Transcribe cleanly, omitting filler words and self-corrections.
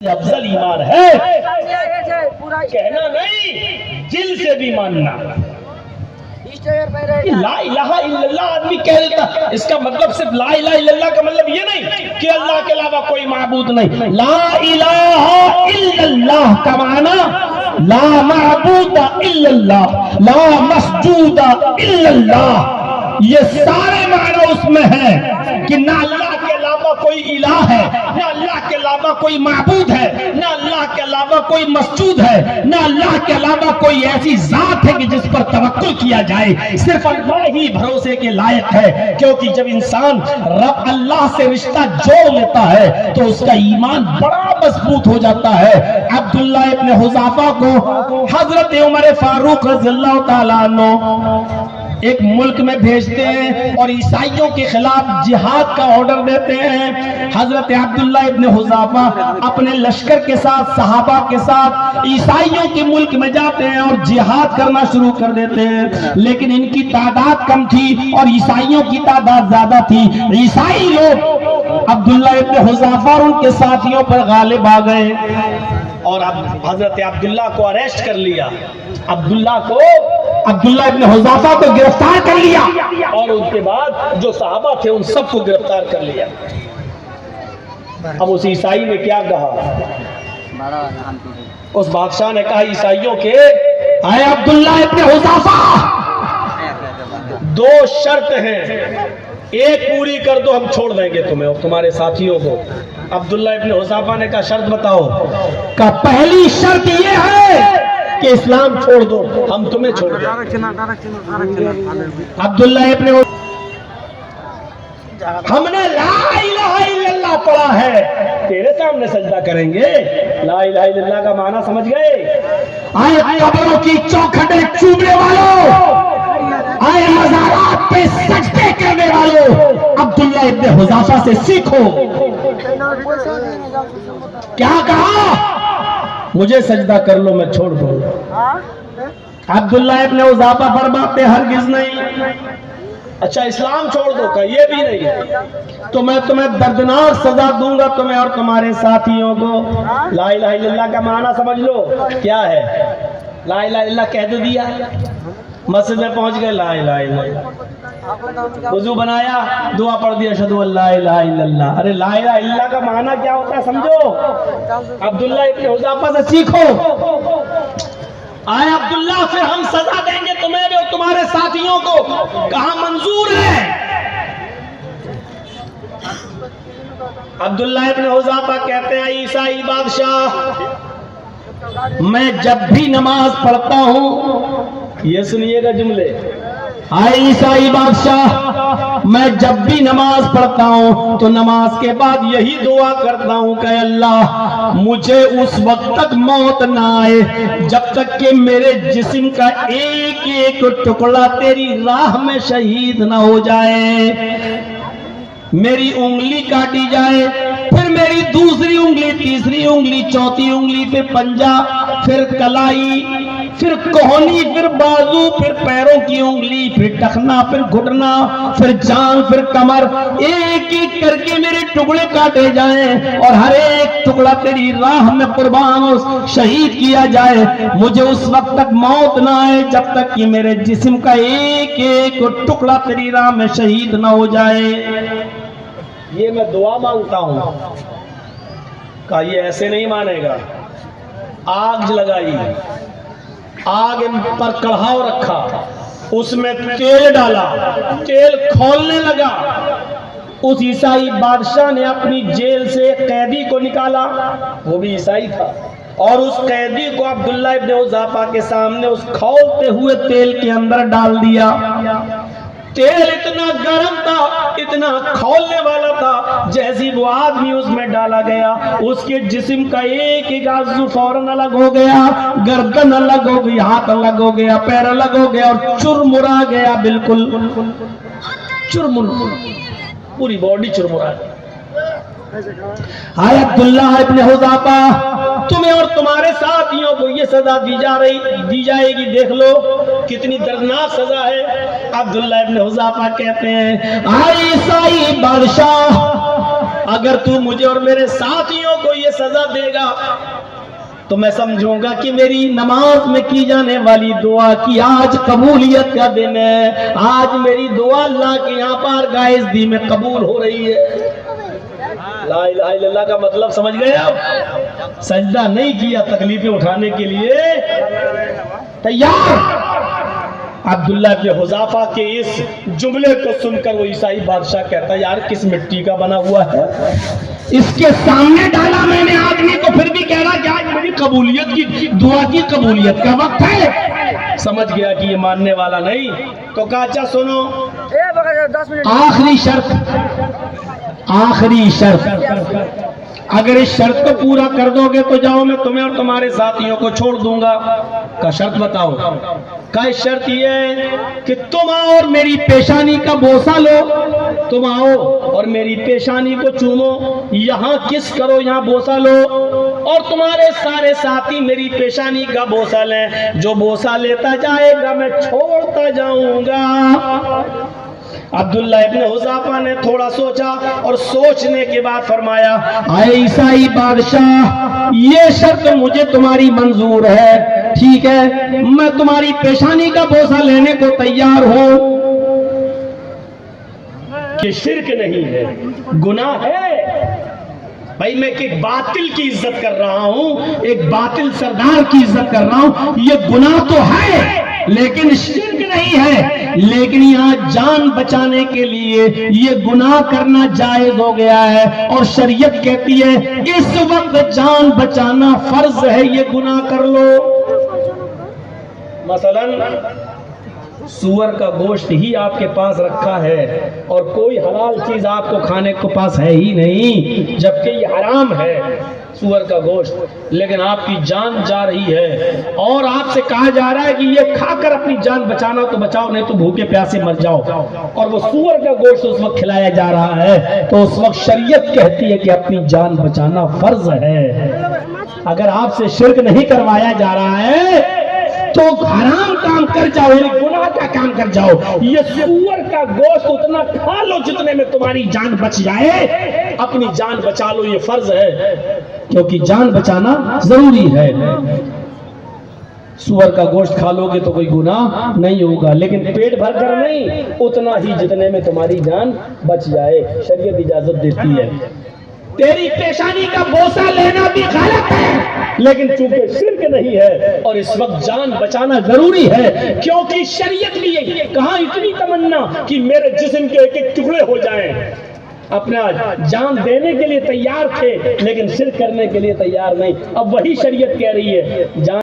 افضل ایمان ہے کہنا نہیں، دل سے بھی ماننا۔ لا الہ الا اللہ آدمی کہہ دیتا، اس کا مطلب صرف لا الہ الا اللہ کا مطلب یہ نہیں کہ اللہ کے علاوہ کوئی معبود نہیں۔ لا الہ الا اللہ کا معنی لا معبود الا اللہ، لا مسجود الا اللہ، یہ سارے معنی اس میں ہیں کہ نہ اللہ کے علاوہ کوئی الہ ہے، نہ اللہ کے علاوہ کوئی معبود ہے، نہ اللہ کے علاوہ کوئی مسجود ہے، نہ اللہ کے علاوہ کوئی ایسی ذات ہے کہ جس پر توکل کیا جائے، صرف اللہ ہی بھروسے کے لائق ہے۔ کیونکہ جب انسان رب اللہ سے رشتہ جوڑ لیتا ہے تو اس کا ایمان بڑا مضبوط ہو جاتا ہے۔ عبداللہ ابن حذافہ کو حضرت عمر فاروق رضی اللہ تعالیٰ عنہ ایک ملک میں بھیجتے ہیں اور عیسائیوں کے خلاف جہاد کا آرڈر دیتے ہیں۔ حضرت عبداللہ ابن حذافہ اپنے لشکر کے ساتھ، صحابہ کے ساتھ عیسائیوں کے ملک میں جاتے ہیں اور جہاد کرنا شروع کر دیتے ہیں، لیکن ان کی تعداد کم تھی اور عیسائیوں کی تعداد زیادہ تھی۔ عیسائی لوگ عبداللہ ابن حذافہ اور ان کے ساتھیوں پر غالب آ گئے اور حضرت عبداللہ کو اریسٹ کر لیا، عبداللہ ابن حذافہ کو گرفتار کر لیا اور ان کے بعد جو صحابہ تھے ان سب کو گرفتار کر لیا۔ اب اس عیسائی نے کیا کہا؟ اس بادشاہ نے کہا عیسائیوں کے، اے عبداللہ ابن حذافہ، دو شرط ہیں، ایک پوری کر دو ہم چھوڑ دیں گے تمہیں اور تمہارے ساتھیوں کو۔ عبداللہ ابن حذافہ نے کہا شرط بتاؤ؟ کہ پہلی شرط یہ ہے کہ اسلام چھوڑ دو، ہم تمہیں چھوڑ دیں۔ عبداللہ ابن ہم نے لا الہ الا اللہ پڑھا ہے، تیرے سامنے سجدہ کریں گے۔ لا الہ الا اللہ کا معنی سمجھ گئے؟ آئے قبروں کی چوکھٹیں چومنے والوں، آئے مزارات پہ سجدے کرنے والوں، عبداللہ ابن حذافہ سے سیکھو۔ کیا کہا؟ مجھے سجدہ کر لو میں چھوڑ دوں۔ عبداللہ ابن حذافہ فرماتے ہرگز نہیں۔ اچھا اسلام چھوڑ دو کا یہ بھی نہیں تو میں تمہیں دردناک سزا دوں گا، تمہیں اور تمہارے ساتھیوں کو۔ لا الہ الا اللہ کا معنی سمجھ لو کیا ہے؟ لا الہ الا اللہ کہہ دیا، مسجد میں پہنچ گئے، لا الہ الا اللہ، وضو بنایا، دعا پڑھ دیا، اشہدو ان لا الہ الا اللہ۔ ارے لا الہ الا اللہ کا معنی کیا ہوتا ہے سمجھو؟ عبداللہ ابن حذافہ سے سیکھو۔ آئے عبداللہ پھر ہم سزا دیں گے تمہیں بھی اور تمہارے ساتھیوں کو، کہاں منظور ہے؟ عبداللہ ابن حذافہ کہتے ہیں عیسائی بادشاہ، میں جب بھی نماز پڑھتا ہوں، یہ سنیے گا جملے، آئے عیسائی بادشاہ، میں جب بھی نماز پڑھتا ہوں تو نماز کے بعد یہی دعا کرتا ہوں کہ اللہ مجھے اس وقت تک موت نہ آئے جب تک کہ میرے جسم کا ایک ایک ٹکڑا تیری راہ میں شہید نہ ہو جائے۔ میری انگلی کاٹی جائے، پھر میری دوسری انگلی، تیسری انگلی، چوتھی انگلی، پھر پنجہ، پھر کلائی، پھر کوہنی، پھر بازو، پھر پیروں کی انگلی، پھر ٹخنا، پھر گھٹنا، پھر جان، پھر کمر، ایک ایک کر کے میرے ٹکڑے کاٹے جائیں اور ہر ایک ٹکڑا تیری راہ میں قربان شہید کیا جائے۔ مجھے اس وقت تک موت نہ آئے جب تک کہ میرے جسم کا ایک ایک ٹکڑا تیری راہ میں شہید نہ ہو جائے۔ یہ میں دعا مانگتا ہوں۔ کہا یہ ایسے نہیں مانے گا۔ آگ لگائی، آگ پر کڑھاؤ رکھا، اس میں تیل ڈالا، تیل کھولنے لگا۔ اس عیسائی بادشاہ نے اپنی جیل سے ایک قیدی کو نکالا، وہ بھی عیسائی تھا، اور اس قیدی کو عبداللہ ابن حذافہ کے سامنے اس کھولتے ہوئے تیل کے اندر ڈال دیا۔ تیل اتنا گرم تھا، اتنا کھولنے والا تھا، جیسی وہ آدمی اس میں ڈالا گیا اس کے جسم کا ایک ایک عضو فوراً الگ ہو گیا، گردن الگ ہو گئی، ہاتھ الگ ہو گیا، پیر الگ ہو گیا اور چرمرا گیا، بالکل چرمرا، پوری باڈی چرمرا گئی۔ عبداللہ ابن حذافہ، تمہیں اور تمہارے ساتھیوں کو یہ سزا دی جائے گی، دیکھ لو کتنی دردناک سزا ہے۔ عبداللہ ابن حذافہ کہتے ہیں عیسائی بادشاہ، اگر تو مجھے اور میرے ساتھیوں کو یہ سزا دے گا تو میں سمجھوں گا کہ میری نماز میں کی جانے والی دعا کی آج قبولیت کا دن ہے. آج میری دعا اللہ کے یہاں پر گائزدی میں قبول ہو رہی ہے. لا الہ الا اللہ کا مطلب سمجھ گئے آپ؟ سجدہ نہیں کیا تکلیفیں اٹھانے کے لیے تیار. عبداللہ بن حذافہ کے اس جملے کو سن کر وہ عیسائی بادشاہ کہتا ہے یار کس مٹی کا بنا ہوا ہے, اس کے سامنے ڈالا میں نے آدمی تو پھر بھی کہہ رہا کہ آج میری قبولیت کی دعا کی قبولیت کا وقت ہے. سمجھ گیا کہ یہ ماننے والا نہیں تو کہا اچھا سنو, آخری شرط اگر اس شرط کو پورا کر دو گے تو جاؤ میں تمہیں اور تمہارے ساتھیوں کو چھوڑ دوں گا. کا شرط بتاؤ. کا شرط یہ ہے کہ تم آؤ اور میری پیشانی کا بوسہ لو, تم آؤ اور میری پیشانی کو چومو, یہاں کس کرو, یہاں بوسہ لو, اور تمہارے سارے ساتھی میری پیشانی کا بوسہ لیں. جو بوسہ لیتا جائے گا میں چھوڑتا جاؤں گا. عبداللہ ابن حذافہ نے تھوڑا سوچا اور سوچنے کے بعد فرمایا اے عیسائی بادشاہ یہ شرط مجھے تمہاری منظور ہے, ٹھیک ہے میں تمہاری پیشانی کا بوسہ لینے کو تیار ہوں. کہ شرک نہیں ہے, گناہ ہے. بھائی میں ایک باطل کی عزت کر رہا ہوں, ایک باطل سردار کی عزت کر رہا ہوں, یہ گناہ تو ہے لیکن شرک نہیں ہے. لیکن یہاں جان بچانے کے لیے یہ گناہ کرنا جائز ہو گیا ہے اور شریعت کہتی ہے اس وقت جان بچانا فرض ہے, یہ گناہ کر لو. مثلا سور کا گوشت ہی آپ کے پاس رکھا ہے اور کوئی حلال چیز آپ کو کھانے کو پاس ہے ہی نہیں, جبکہ یہ حرام ہے سور کا گوشت, لیکن آپ کی جان جا رہی ہے اور آپ سے کہا جا رہا ہے کہ یہ کھا کر اپنی جان بچانا تو بچاؤ نہیں تو بھوکے پیاسے مر جاؤ, اور وہ سور کا گوشت اس وقت کھلایا جا رہا ہے تو اس وقت شریعت کہتی ہے کہ اپنی جان بچانا فرض ہے. اگر آپ سے شرک نہیں کروایا جا رہا ہے تو حرام کام کر جاؤ, یعنی گناہ کا کام کر جاؤ. یہ سور کا گوشت اتنا کھا لو جتنے میں تمہاری جان بچ جائے, اپنی جان بچا لو, یہ فرض ہے کیونکہ جان بچانا ضروری ہے. سور کا گوشت کھا لو گے تو کوئی گناہ نہیں ہوگا, لیکن پیٹ بھر کر نہیں, اتنا ہی جتنے میں تمہاری جان بچ جائے. شریعت اجازت دیتی ہے. تیری پیشانی کا بوسہ لینا بھی غلط ہے لیکن چونکہ شرک نہیں ہے اور اس وقت جان بچانا ضروری ہے, کیونکہ شریعت بھی یہی کہاں اتنی تمنا کہ میرے جسم کے ایک ایک ٹکڑے ہو جائیں. اپنا جان دینے کے لیے تیار تھے لیکن شرک کرنے کے لیے تیار نہیں. اب وہی شریعت کہہ رہی ہے جان